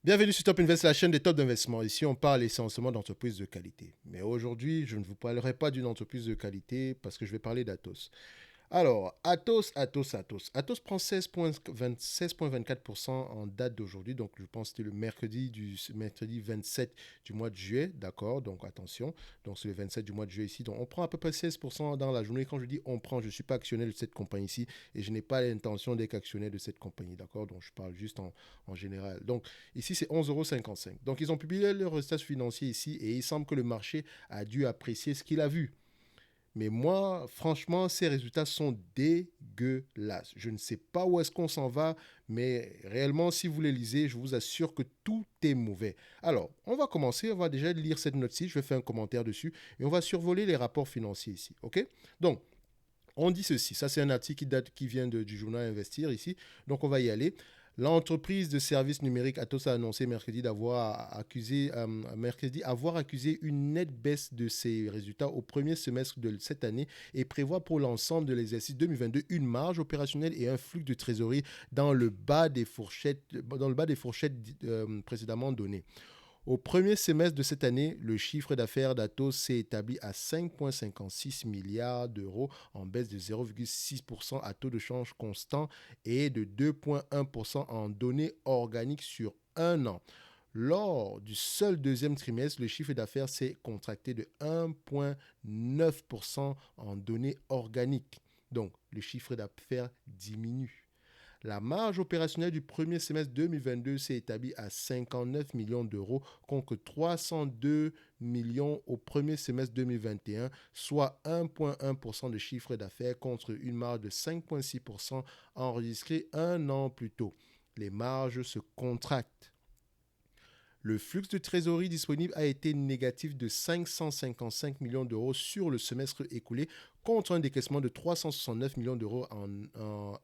Bienvenue sur Top Invest, la chaîne des top d'investissement. Ici, on parle essentiellement d'entreprises de qualité. Mais aujourd'hui, je ne vous parlerai pas d'une entreprise de qualité parce que je vais parler d'Atos. Alors, Atos prend 16,24% en date d'aujourd'hui. Donc, je pense que c'était le mercredi 27 du mois de juillet. D'accord, donc attention. Donc, c'est le 27 du mois de juillet ici. Donc, on prend à peu près 16% dans la journée. Quand je dis on prend, je ne suis pas actionnaire de cette compagnie ici et je n'ai pas l'intention d'être actionnaire de cette compagnie. D'accord, donc je parle juste en général. Donc, ici, c'est 11,55 €. Donc, ils ont publié leurs résultats financiers ici et il semble que le marché a dû apprécier ce qu'il a vu. Mais moi, franchement, ces résultats sont dégueulasses. Je ne sais pas où est-ce qu'on s'en va, mais réellement, si vous les lisez, je vous assure que tout est mauvais. Alors, on va commencer, on va déjà lire cette note-ci, je vais faire un commentaire dessus, et on va survoler les rapports financiers ici, ok? Donc, on dit ceci, ça c'est un article qui vient du journal Investir ici, donc on va y aller. L'entreprise de services numériques Atos a annoncé mercredi avoir accusé une nette baisse de ses résultats au premier semestre de cette année et prévoit pour l'ensemble de l'exercice 2022 une marge opérationnelle et un flux de trésorerie dans le bas des fourchettes précédemment données. Au premier semestre de cette année, le chiffre d'affaires d'Atos s'est établi à 5,56 milliards d'euros en baisse de 0,6% à taux de change constant et de 2,1% en données organiques sur un an. Lors du seul deuxième trimestre, le chiffre d'affaires s'est contracté de 1,9% en données organiques. Donc, le chiffre d'affaires diminue. La marge opérationnelle du premier semestre 2022 s'est établie à 59 millions d'euros contre 302 millions au premier semestre 2021, soit 1,1% de chiffre d'affaires contre une marge de 5,6% enregistrée un an plus tôt. Les marges se contractent. Le flux de trésorerie disponible a été négatif de 555 millions d'euros sur le semestre écoulé contre un décaissement de 369 millions d'euros en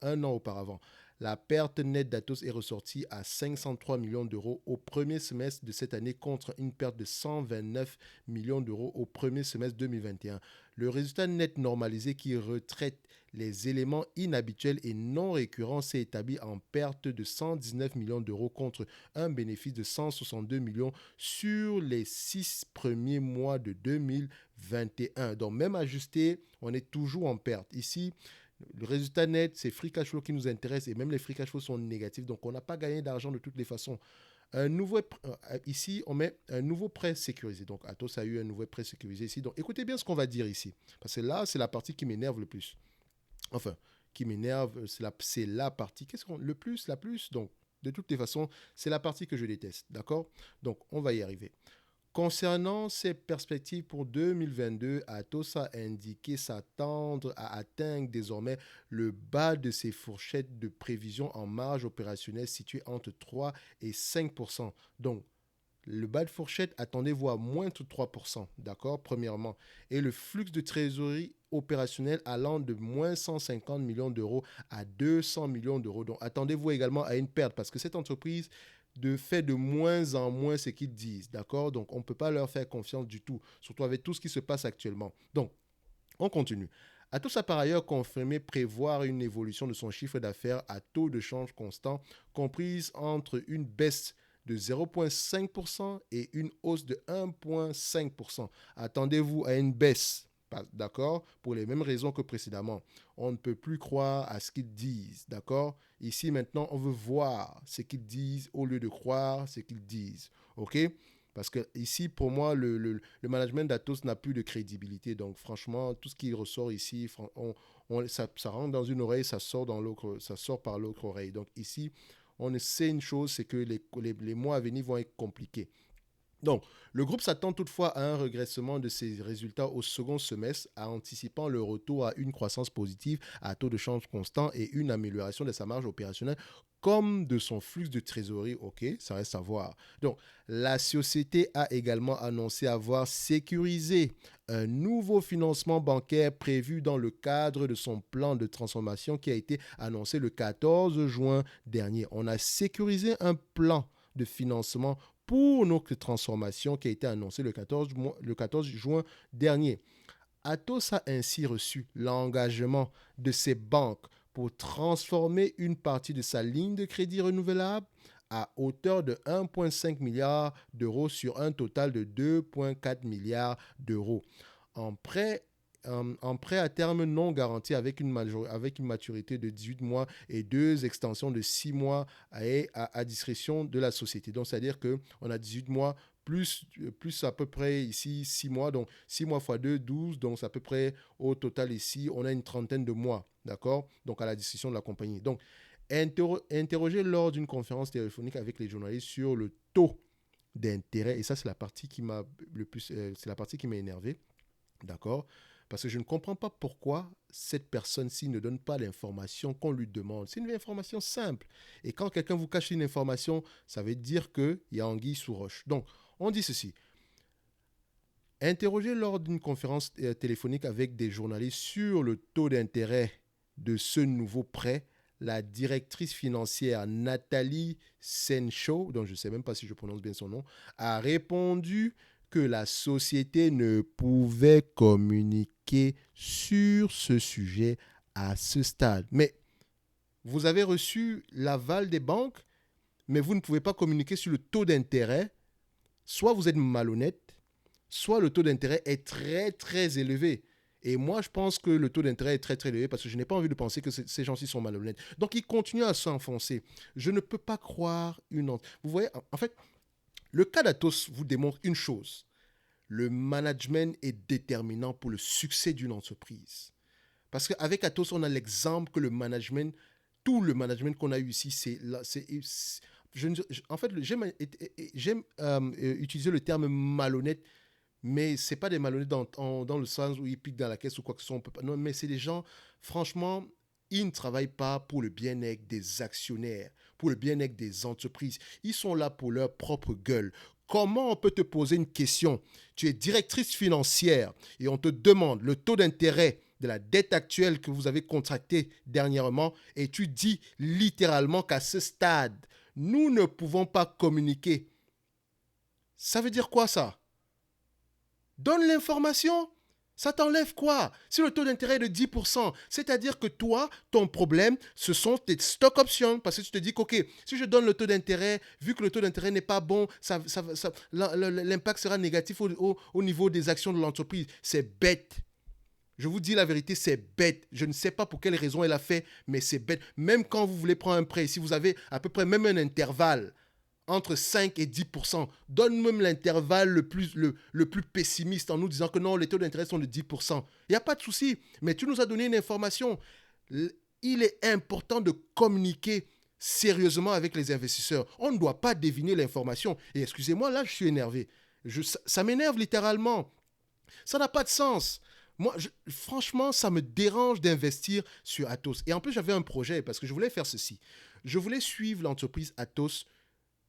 un an auparavant. La perte nette d'Atos est ressortie à 503 millions d'euros au premier semestre de cette année contre une perte de 129 millions d'euros au premier semestre 2021. Le résultat net normalisé qui retraite les éléments inhabituels et non récurrents s'est établi en perte de 119 millions d'euros contre un bénéfice de 162 millions sur les 6 premiers mois de 2021. Donc même ajusté, on est toujours en perte. Ici, le résultat net, c'est free cash flow qui nous intéresse et même les free cash flow sont négatifs. Donc on n'a pas gagné d'argent de toutes les façons. Ici, on met un nouveau prêt sécurisé. Donc Atos a eu un nouveau prêt sécurisé ici. Donc écoutez bien ce qu'on va dire ici. Parce que là, c'est la partie qui m'énerve le plus. Enfin, qui m'énerve, c'est la partie. Qu'est-ce qu'on. Le plus, la plus. Donc, de toutes les façons, c'est la partie que je déteste. D'accord. Donc, on va y arriver. Concernant ses perspectives pour 2022, Atos a indiqué s'attendre à atteindre désormais le bas de ses fourchettes de prévision en marge opérationnelle située entre 3 et 5%. Donc, le bas de fourchette, attendez-vous à moins de 3%, d'accord, premièrement. Et le flux de trésorerie opérationnel allant de moins 150 millions d'euros à 200 millions d'euros. Donc, attendez-vous également à une perte parce que cette entreprise fait de moins en moins ce qu'ils disent, d'accord. Donc, on ne peut pas leur faire confiance du tout, surtout avec tout ce qui se passe actuellement. Donc, on continue. Atos a par ailleurs confirmé prévoir une évolution de son chiffre d'affaires à taux de change constant, comprise entre une baisse de 0,5% et une hausse de 1,5%. Attendez-vous à une baisse, d'accord, pour les mêmes raisons que précédemment. On ne peut plus croire à ce qu'ils disent, d'accord. Ici maintenant, on veut voir ce qu'ils disent au lieu de croire ce qu'ils disent, ok. Parce que ici, pour moi, le management d'Atos n'a plus de crédibilité. Donc, franchement, tout ce qui ressort ici, ça rentre dans une oreille, ça sort par l'autre oreille. Donc, ici, on sait une chose, c'est que les mois à venir vont être compliqués. Donc, le groupe s'attend toutefois à un régressement de ses résultats au second semestre, anticipant le retour à une croissance positive à taux de change constant et une amélioration de sa marge opérationnelle comme de son flux de trésorerie. Ok, ça reste à voir. Donc, la société a également annoncé avoir sécurisé un nouveau financement bancaire prévu dans le cadre de son plan de transformation qui a été annoncé le 14 juin dernier. On a sécurisé un plan de financement pour notre transformation qui a été annoncée le 14 juin dernier. Atos a ainsi reçu l'engagement de ses banques pour transformer une partie de sa ligne de crédit renouvelable à hauteur de 1,5 milliard d'euros sur un total de 2,4 milliards d'euros. En prêt à terme non garanti avec une maturité de 18 mois et 2 extensions de 6 mois à discrétion de la société. Donc, c'est-à-dire qu'on a 18 mois plus à peu près ici 6 mois. Donc, 6 mois x 2, 12. Donc, c'est à peu près au total ici, on a une trentaine de mois. D'accord? Donc, à la discrétion de la compagnie. Donc, interrogé lors d'une conférence téléphonique avec les journalistes sur le taux d'intérêt. Et ça, c'est la partie qui m'a c'est la partie qui m'a énervé. D'accord? Parce que je ne comprends pas pourquoi cette personne-ci ne donne pas l'information qu'on lui demande. C'est une information simple. Et quand quelqu'un vous cache une information, ça veut dire qu'il y a anguille sous roche. Donc, on dit ceci. Interrogé lors d'une conférence téléphonique avec des journalistes sur le taux d'intérêt de ce nouveau prêt, la directrice financière Nathalie Sencho, dont je ne sais même pas si je prononce bien son nom, a répondu que la société ne pouvait communiquer sur ce sujet à ce stade. Mais vous avez reçu l'aval des banques, mais vous ne pouvez pas communiquer sur le taux d'intérêt. Soit vous êtes malhonnête, soit le taux d'intérêt est très, très élevé. Et moi, je pense que le taux d'intérêt est très, très élevé parce que je n'ai pas envie de penser que ces gens-ci sont malhonnêtes. Donc, ils continuent à s'enfoncer. Je ne peux pas croire une autre. Vous voyez, en fait, le cas d'Atos vous démontre une chose. Le management est déterminant pour le succès d'une entreprise. Parce qu'avec Atos, on a l'exemple que le management, tout le management qu'on a eu ici, en fait, j'aime utiliser le terme malhonnête, mais ce n'est pas des malhonnêtes dans le sens où ils piquent dans la caisse ou quoi que ce soit. Non, mais c'est des gens, franchement, ils ne travaillent pas pour le bien-être des actionnaires, pour le bien-être des entreprises. Ils sont là pour leur propre gueule. Comment on peut te poser une question? Tu es directrice financière et on te demande le taux d'intérêt de la dette actuelle que vous avez contractée dernièrement et tu dis littéralement qu'à ce stade, nous ne pouvons pas communiquer. Ça veut dire quoi ça? Donne l'information. Ça t'enlève quoi? Si le taux d'intérêt est de 10%, c'est-à-dire que toi, ton problème, ce sont tes stock options. Parce que tu te dis qu'ok, si je donne le taux d'intérêt, vu que le taux d'intérêt n'est pas bon, l'impact sera négatif au niveau des actions de l'entreprise. C'est bête. Je vous dis la vérité, c'est bête. Je ne sais pas pour quelle raison elle a fait, mais c'est bête. Même quand vous voulez prendre un prêt, si vous avez à peu près même un intervalle entre 5 et 10%. Donne même l'intervalle le plus pessimiste en nous disant que non, les taux d'intérêt sont de 10%. Il n'y a pas de souci, mais tu nous as donné une information. Il est important de communiquer sérieusement avec les investisseurs. On ne doit pas deviner l'information. Et excusez-moi, là, je suis énervé. Ça m'énerve littéralement. Ça n'a pas de sens. Moi, franchement, ça me dérange d'investir sur Atos. Et en plus, j'avais un projet parce que je voulais faire ceci. Je voulais suivre l'entreprise Atos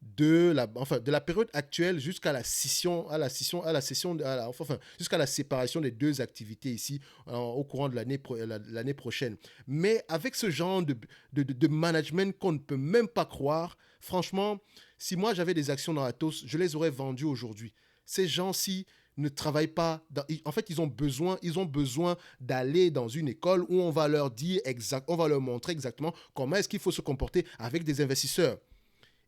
de la période actuelle jusqu'à jusqu'à la séparation des deux activités ici au courant de l'année prochaine. Mais avec ce genre de management qu'on ne peut même pas croire, franchement, si moi j'avais des actions dans Atos, je les aurais vendues aujourd'hui. Ces gens-ci ne travaillent pas. En fait, ils ont besoin d'aller dans une école où on va leur montrer exactement comment est-ce qu'il faut se comporter avec des investisseurs.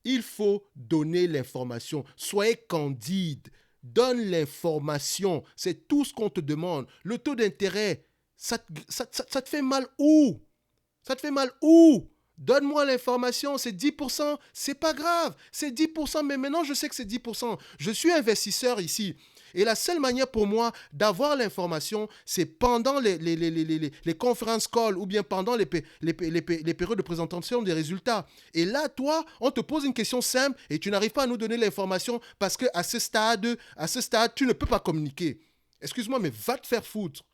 Il faut donner l'information. Soyez candide. Donne l'information. C'est tout ce qu'on te demande. Le taux d'intérêt, ça te fait mal où? Ça te fait mal où? Donne-moi l'information, c'est 10%, c'est pas grave, c'est 10%, mais maintenant je sais que c'est 10%. Je suis investisseur ici. Et la seule manière pour moi d'avoir l'information, c'est pendant les conférences call ou bien pendant les périodes de présentation des résultats. Et là, toi, on te pose une question simple et tu n'arrives pas à nous donner l'information parce qu'à ce stade, tu ne peux pas communiquer. Excuse-moi, mais va te faire foutre.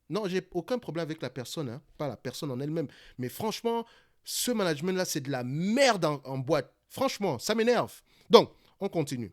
Non, j'ai aucun problème avec la personne, hein, pas la personne en elle-même. Mais franchement, ce management-là, c'est de la merde en boîte. Franchement, ça m'énerve. Donc, on continue.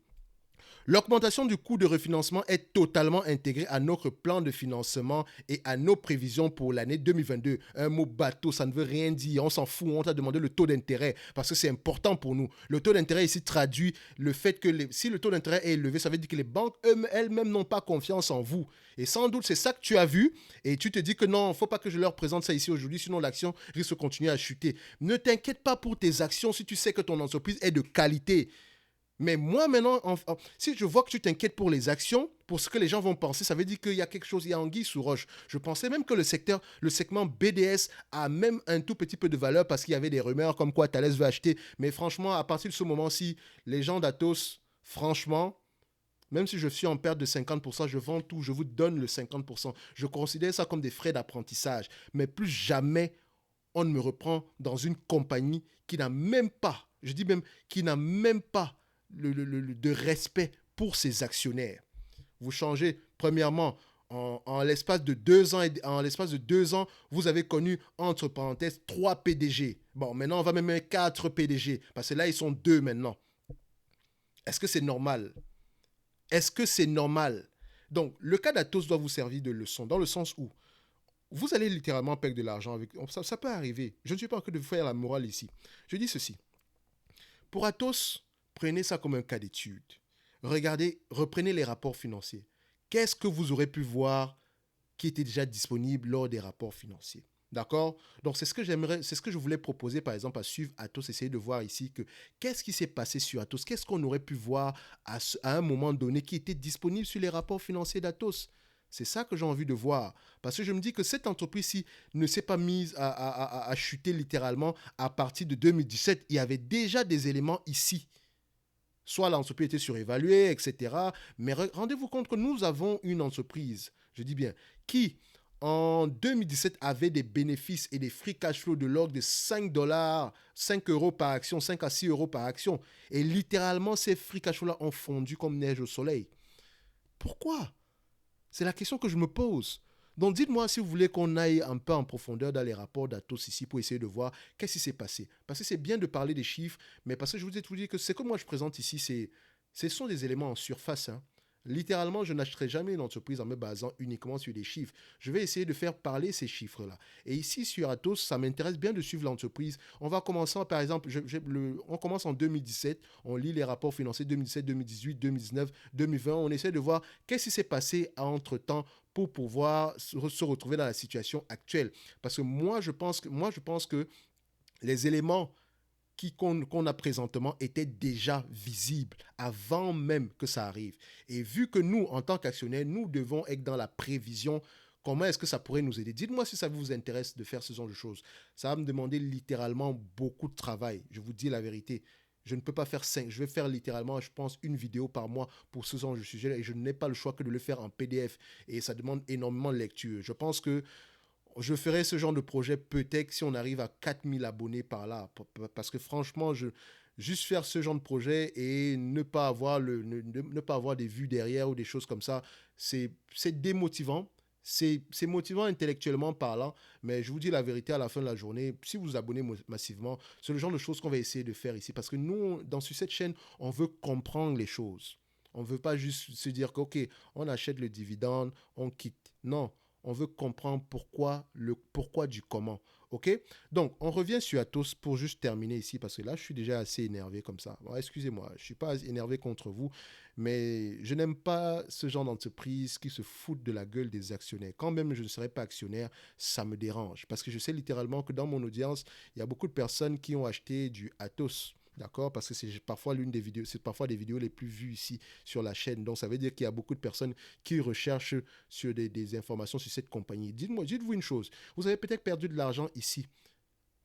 L'augmentation du coût de refinancement est totalement intégrée à notre plan de financement et à nos prévisions pour l'année 2022. Un mot bateau, ça ne veut rien dire. On s'en fout, on t'a demandé le taux d'intérêt parce que c'est important pour nous. Le taux d'intérêt ici traduit le fait que si le taux d'intérêt est élevé, ça veut dire que les banques elles-mêmes n'ont pas confiance en vous. Et sans doute, c'est ça que tu as vu et tu te dis que non, il ne faut pas que je leur présente ça ici aujourd'hui, sinon l'action risque de continuer à chuter. Ne t'inquiète pas pour tes actions si tu sais que ton entreprise est de qualité. Mais moi, maintenant, si je vois que tu t'inquiètes pour les actions, pour ce que les gens vont penser, ça veut dire qu'il y a quelque chose, il y a anguille sous roche. Je pensais même que le segment BDS a même un tout petit peu de valeur parce qu'il y avait des rumeurs comme quoi Thales veut acheter. Mais franchement, à partir de ce moment-ci, les gens d'Atos, franchement, même si je suis en perte de 50%, je vends tout, je vous donne le 50%. Je considère ça comme des frais d'apprentissage. Mais plus jamais, on ne me reprend dans une compagnie qui n'a même pas, je dis même, qui n'a même pas de respect pour ses actionnaires. Vous changez, premièrement, en l'espace de 2 ans, vous avez connu, entre parenthèses, 3 PDG. Bon, maintenant, on va même mettre 4 PDG, parce que là, ils sont 2 maintenant. Est-ce que c'est normal? Est-ce que c'est normal? Donc, le cas d'Atos doit vous servir de leçon, dans le sens où vous allez littéralement perdre de l'argent avec... Ça peut arriver. Je ne suis pas en train de vous faire la morale ici. Je dis ceci. Pour Atos, prenez ça comme un cas d'étude. Regardez, reprenez les rapports financiers. Qu'est-ce que vous aurez pu voir qui était déjà disponible lors des rapports financiers? D'accord? Donc, c'est ce que je voulais proposer, par exemple, à suivre Atos, essayer de voir ici que qu'est-ce qui s'est passé sur Atos? Qu'est-ce qu'on aurait pu voir à un moment donné qui était disponible sur les rapports financiers d'Atos? C'est ça que j'ai envie de voir. Parce que je me dis que cette entreprise-ci ne s'est pas mise à chuter littéralement à partir de 2017. Il y avait déjà des éléments ici. Soit l'entreprise était surévaluée, etc. Mais rendez-vous compte que nous avons une entreprise, je dis bien, qui en 2017 avait des bénéfices et des free cash flow de l'ordre de 5 dollars, 5 euros par action, 5 à 6 euros par action. Et littéralement, ces free cash flow-là ont fondu comme neige au soleil. Pourquoi? C'est la question que je me pose. Donc dites-moi si vous voulez qu'on aille un peu en profondeur dans les rapports d'Atos ici pour essayer de voir qu'est-ce qui s'est passé. Parce que c'est bien de parler des chiffres, mais parce que je vous ai tout dit que ce que moi je présente ici, ce sont des éléments en surface. Hein. Littéralement, je n'achèterai jamais une entreprise en me basant uniquement sur des chiffres. Je vais essayer de faire parler ces chiffres-là. Et ici, sur Atos, ça m'intéresse bien de suivre l'entreprise. On va commencer, par exemple, on commence en 2017, on lit les rapports financiers 2017, 2018, 2019, 2020. On essaie de voir qu'est-ce qui s'est passé entre-temps pour pouvoir se retrouver dans la situation actuelle. Parce que moi, je pense que les éléments qu'on a présentement était déjà visible avant même que ça arrive. Et vu que nous, en tant qu'actionnaires, nous devons être dans la prévision, comment est-ce que ça pourrait nous aider? Dites-moi si ça vous intéresse de faire ce genre de choses. Ça va me demander littéralement beaucoup de travail. Je vous dis la vérité. Je ne peux pas faire 5. Je vais faire littéralement, je pense, une vidéo par mois pour ce genre de sujet. Et je n'ai pas le choix que de le faire en PDF. Et ça demande énormément de lecture. Je pense que je ferai ce genre de projet peut-être si on arrive à 4000 abonnés par là. Parce que franchement, juste faire ce genre de projet et ne pas avoir, ne pas avoir des vues derrière ou des choses comme ça, c'est démotivant. C'est motivant intellectuellement parlant, mais je vous dis la vérité à la fin de la journée, si vous vous abonnez massivement, c'est le genre de choses qu'on va essayer de faire ici. Parce que nous, sur cette chaîne, on veut comprendre les choses. On ne veut pas juste se dire que, OK, on achète le dividende, on quitte. Non, on veut comprendre le pourquoi du comment. OK? Donc, on revient sur Atos pour juste terminer ici, parce que là, je suis déjà assez énervé comme ça. Bon, excusez-moi, je ne suis pas énervé contre vous, mais je n'aime pas ce genre d'entreprise qui se foutent de la gueule des actionnaires. Quand même je ne serais pas actionnaire, ça me dérange, parce que je sais littéralement que dans mon audience, il y a beaucoup de personnes qui ont acheté du Atos. D'accord? Parce que c'est parfois c'est parfois des vidéos les plus vues ici sur la chaîne. Donc, ça veut dire qu'il y a beaucoup de personnes qui recherchent sur des informations sur cette compagnie. Dites-vous une chose. Vous avez peut-être perdu de l'argent ici,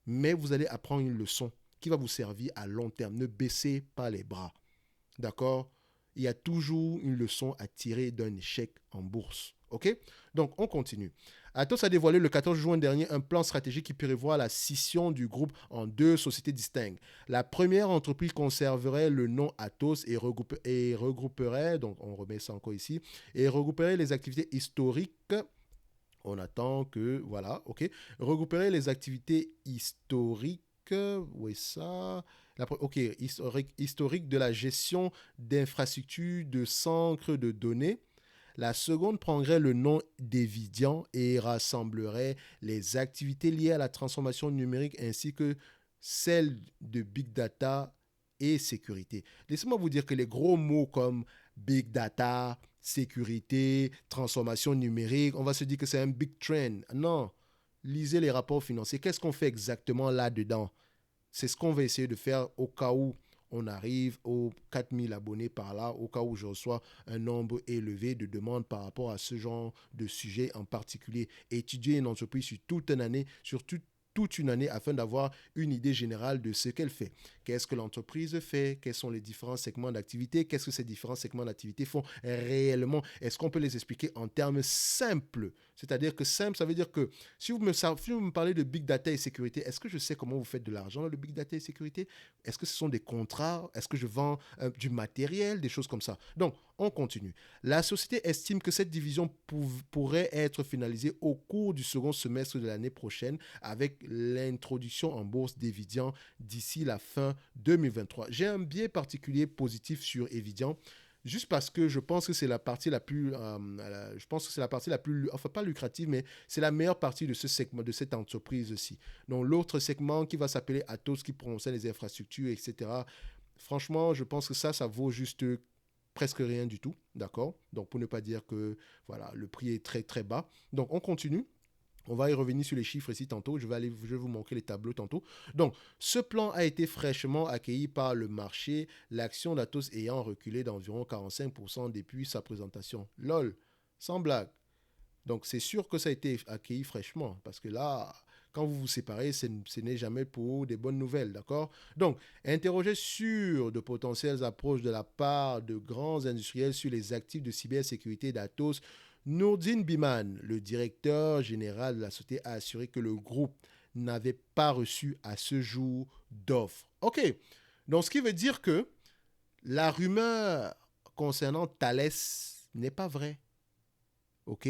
mais vous allez apprendre une leçon qui va vous servir à long terme. Ne baissez pas les bras. D'accord? Il y a toujours une leçon à tirer d'un échec en bourse. OK? Donc, on continue. Atos a dévoilé le 14 juin dernier un plan stratégique qui prévoit la scission du groupe en 2 sociétés distinctes. La première entreprise conserverait le nom Atos et regrouperait, donc on remet ça encore ici, et regrouperait les activités historiques. On attend que, voilà, OK, regrouperait les activités historiques Oui, ça. Ok, historique de la gestion d'infrastructures de centres de données. La seconde prendrait le nom d'Evidian et rassemblerait les activités liées à la transformation numérique ainsi que celles de Big Data et sécurité. Laissez-moi vous dire que les gros mots comme Big Data, sécurité, transformation numérique, on va se dire que c'est un big trend. Non, lisez les rapports financiers. Qu'est-ce qu'on fait exactement là-dedans? C'est ce qu'on va essayer de faire au cas où on arrive aux 4000 abonnés par là, au cas où je reçois un nombre élevé de demandes par rapport à ce genre de sujet en particulier. Étudier une entreprise sur toute une année, toute une année afin d'avoir une idée générale de ce qu'elle fait. Qu'est-ce que l'entreprise fait? Quels sont les différents segments d'activité? Qu'est-ce que ces différents segments d'activité font réellement? Est-ce qu'on peut les expliquer en termes simples? C'est-à-dire que simple, ça veut dire que si vous me parlez de big data et sécurité, est-ce que je sais comment vous faites de l'argent dans le big data et sécurité? Est-ce que ce sont des contrats? Est-ce que je vends du matériel? Des choses comme ça. Donc, on continue. La société estime que cette division pourrait être finalisée au cours du second semestre de l'année prochaine avec l'introduction en bourse d'Evidian d'ici la fin 2023. J'ai un biais particulier positif sur Evidian. Juste parce que je pense que c'est la partie la plus, je pense que c'est la partie la plus, enfin pas lucrative, mais c'est la meilleure partie de ce segment, de cette entreprise-ci. Donc l'autre segment qui va s'appeler Atos, qui concerne les infrastructures, etc. Franchement, je pense que ça vaut juste presque rien du tout, d'accord? Donc pour ne pas dire que voilà, le prix est très très bas. Donc on continue. On va y revenir sur les chiffres ici tantôt. Je vais vous montrer les tableaux tantôt. Donc, ce plan a été fraîchement accueilli par le marché, l'action d'Atos ayant reculé d'environ 45% depuis sa présentation. LOL, sans blague. Donc, c'est sûr que ça a été accueilli fraîchement parce que là, quand vous vous séparez, ce n'est jamais pour des bonnes nouvelles, d'accord? Donc, interrogé sur de potentielles approches de la part de grands industriels sur les actifs de cybersécurité d'Atos, Nourdine Biman, le directeur général de la société, a assuré que le groupe n'avait pas reçu à ce jour d'offre. OK. Donc, ce qui veut dire que la rumeur concernant Thales n'est pas vraie. OK.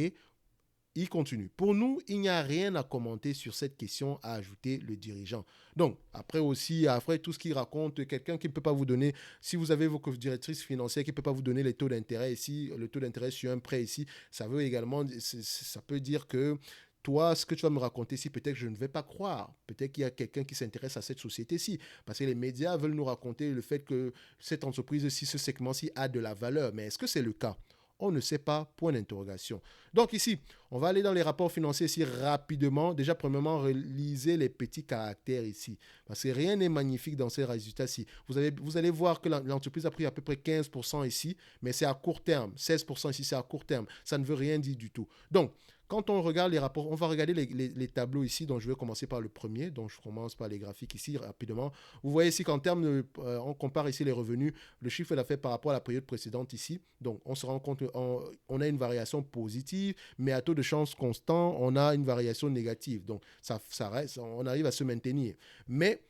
Il continue. Pour nous, il n'y a rien à commenter sur cette question, a ajouté le dirigeant. Donc, après tout ce qu'il raconte, quelqu'un qui ne peut pas vous donner, si vous avez vos directrices financières qui ne peut pas vous donner les taux d'intérêt ici, le taux d'intérêt sur un prêt ici, ça veut également, ça peut dire que toi, ce que tu vas me raconter ici, peut-être que je ne vais pas croire. Peut-être qu'il y a quelqu'un qui s'intéresse à cette société-ci. Parce que les médias veulent nous raconter le fait que cette entreprise-ci, ce segment-ci a de la valeur. Mais est-ce que c'est le cas? On ne sait pas, point d'interrogation. Donc ici, on va aller dans les rapports financiers ici rapidement. Déjà, premièrement, lisez les petits caractères ici. Parce que rien n'est magnifique dans ces résultats-ci. Vous allez voir que l'entreprise a pris à peu près 15% ici, mais c'est à court terme. 16% ici, c'est à court terme. Ça ne veut rien dire du tout. Donc, quand on regarde les rapports, on va regarder les tableaux ici, donc je vais commencer par le premier, donc je commence par les graphiques ici rapidement. Vous voyez ici qu'en termes de, on compare ici les revenus, le chiffre d'affaires par rapport à la période précédente ici, donc on se rend compte qu'on a une variation positive, mais à taux de change constant, on a une variation négative, donc ça reste, on arrive à se maintenir. Mais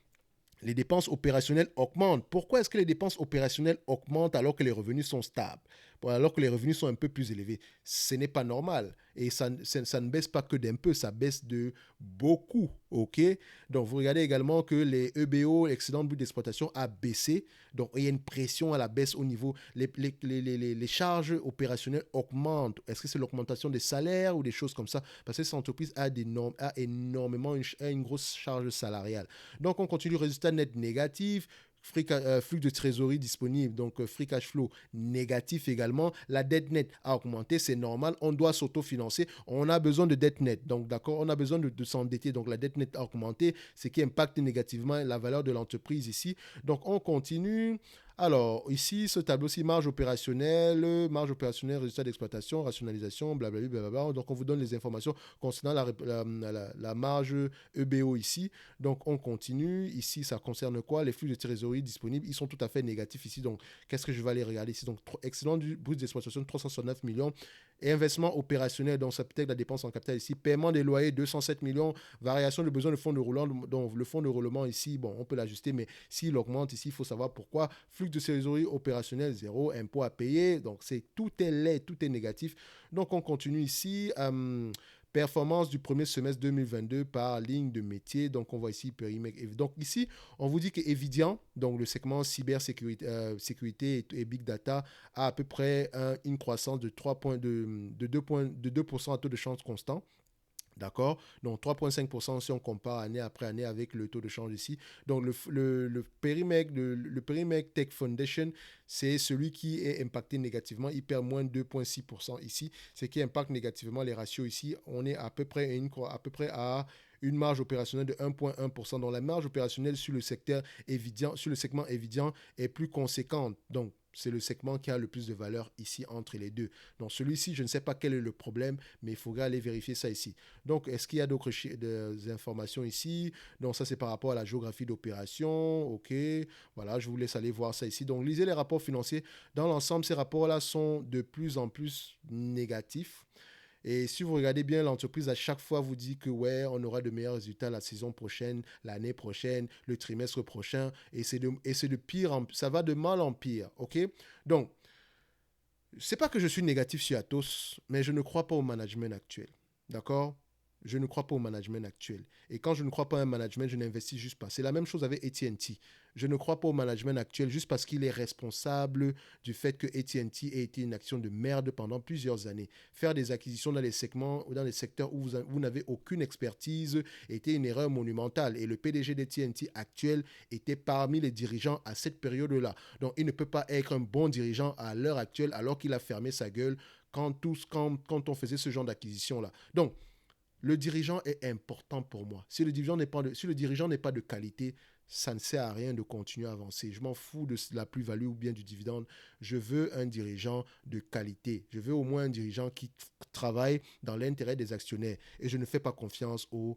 les dépenses opérationnelles augmentent. Pourquoi est-ce que les dépenses opérationnelles augmentent alors que les revenus sont stables? Alors que les revenus sont un peu plus élevés? Ce n'est pas normal. Et ça ne baisse pas que d'un peu, ça baisse de beaucoup. OK? Donc, vous regardez également que les EBO, l'excédent de but d'exploitation, a baissé. Donc, il y a une pression à la baisse au niveau. Les charges opérationnelles augmentent. Est-ce que c'est l'augmentation des salaires ou des choses comme ça? Parce que cette entreprise a énormément une grosse charge salariale. Donc, on continue. Résultat net négatif. Flux de trésorerie disponible, donc free cash flow négatif également. La dette nette a augmenté, c'est normal. On doit s'autofinancer. On a besoin de dette nette. Donc, d'accord, on a besoin de s'endetter. Donc, la dette nette a augmenté, ce qui impacte négativement la valeur de l'entreprise ici. Donc, on continue. Alors, ici, ce tableau-ci, marge opérationnelle, résultat d'exploitation, rationalisation, blablabla. Donc, on vous donne les informations concernant la marge EBO ici. Donc, on continue. Ici, ça concerne quoi? Les flux de trésorerie disponibles, ils sont tout à fait négatifs ici. Donc, qu'est-ce que je vais aller regarder ici? Donc, excellent du brut d'exploitation, 369 millions. Et investissement opérationnel, donc ça peut être la dépense en capital ici. Paiement des loyers, 207 millions. Variation de besoin de fonds de roulement. Donc, le fonds de roulement ici, bon, on peut l'ajuster, mais s'il augmente ici, il faut savoir pourquoi. Flux de trésorerie opérationnel, zéro. Impôt à payer. Donc, tout est laid, tout est négatif. Donc, on continue ici. performance du premier semestre 2022 par ligne de métier. Donc, on voit ici périmètre. Donc, ici, on vous dit que Evidian, donc le segment cybersécurité sécurité et Big Data, a à peu près une croissance de 2% à taux de change constant. D'accord? Donc 3,5% si on compare année après année avec le taux de change ici. Donc le périmètre Tech Foundation, c'est celui qui est impacté négativement. Il perd moins de 2,6% ici. Ce qui impacte négativement les ratios ici. On est à peu près à une marge opérationnelle de 1,1%. Donc la marge opérationnelle sur le secteur Evidian, sur le segment Evidian est plus conséquente. Donc c'est le segment qui a le plus de valeur ici entre les deux. Donc celui-ci, je ne sais pas quel est le problème, mais il faudra aller vérifier ça ici. Donc, est-ce qu'il y a d'autres informations ici? Donc, ça, c'est par rapport à la géographie d'opération. OK. Voilà, je vous laisse aller voir ça ici. Donc, lisez les rapports financiers. Dans l'ensemble, ces rapports-là sont de plus en plus négatifs. Et si vous regardez bien, l'entreprise à chaque fois vous dit que ouais, on aura de meilleurs résultats la saison prochaine, l'année prochaine, le trimestre prochain. Et c'est de pire ça va de mal en pire. OK? Donc, c'est pas que je suis négatif sur Atos, mais je ne crois pas au management actuel. D'accord? Je ne crois pas au management actuel. Et quand je ne crois pas à un management, je n'investis juste pas. C'est la même chose avec AT&T. Je ne crois pas au management actuel juste parce qu'il est responsable du fait que AT&T ait été une action de merde pendant plusieurs années. Faire des acquisitions dans les segments ou dans les secteurs où vous n'avez aucune expertise était une erreur monumentale. Et le PDG d'AT&T actuel était parmi les dirigeants à cette période-là. Donc, il ne peut pas être un bon dirigeant à l'heure actuelle alors qu'il a fermé sa gueule quand on faisait ce genre d'acquisition-là. Donc, le dirigeant est important pour moi. Si le dirigeant n'est pas de qualité, ça ne sert à rien de continuer à avancer. Je m'en fous de la plus-value ou bien du dividende. Je veux un dirigeant de qualité. Je veux au moins un dirigeant qui travaille dans l'intérêt des actionnaires. Et je ne fais pas confiance aux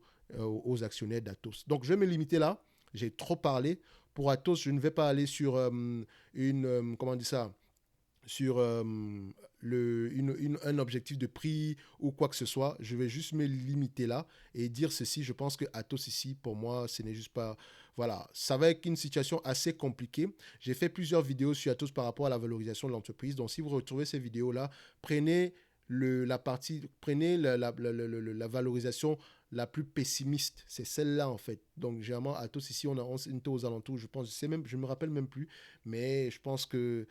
actionnaires d'Atos. Donc, je vais me limiter là. J'ai trop parlé. Pour Atos, je ne vais pas aller sur comment on dit ça, sur un objectif de prix ou quoi que ce soit. Je vais juste me limiter là et dire ceci. Je pense que Atos ici, pour moi, ce n'est juste pas... Voilà, ça va être une situation assez compliquée. J'ai fait plusieurs vidéos sur Atos par rapport à la valorisation de l'entreprise. Donc, si vous retrouvez ces vidéos-là, prenez la valorisation la plus pessimiste. C'est celle-là, en fait. Donc, généralement, Atos ici, on était aux alentours, je pense, je ne me rappelle même plus, mais je pense que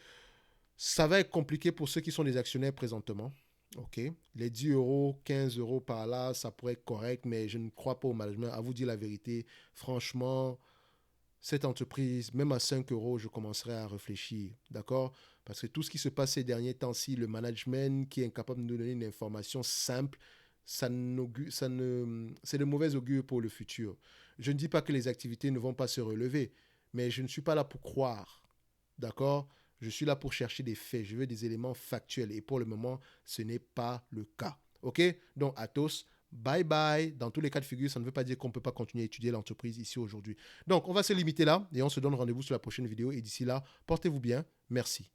ça va être compliqué pour ceux qui sont des actionnaires présentement. OK. Les 10 euros, 15 euros par là, ça pourrait être correct, mais je ne crois pas au management. À vous dire la vérité, franchement, cette entreprise, même à 5 euros, je commencerai à réfléchir. D'accord? Parce que tout ce qui se passe ces derniers temps-ci, le management qui est incapable de nous donner une information simple, c'est de mauvais augure pour le futur. Je ne dis pas que les activités ne vont pas se relever, mais je ne suis pas là pour croire. D'accord? Je suis là pour chercher des faits. Je veux des éléments factuels. Et pour le moment, ce n'est pas le cas. OK? Donc, Atos, bye bye. Dans tous les cas de figure, ça ne veut pas dire qu'on ne peut pas continuer à étudier l'entreprise ici aujourd'hui. Donc, on va se limiter là et on se donne rendez-vous sur la prochaine vidéo. Et d'ici là, portez-vous bien. Merci.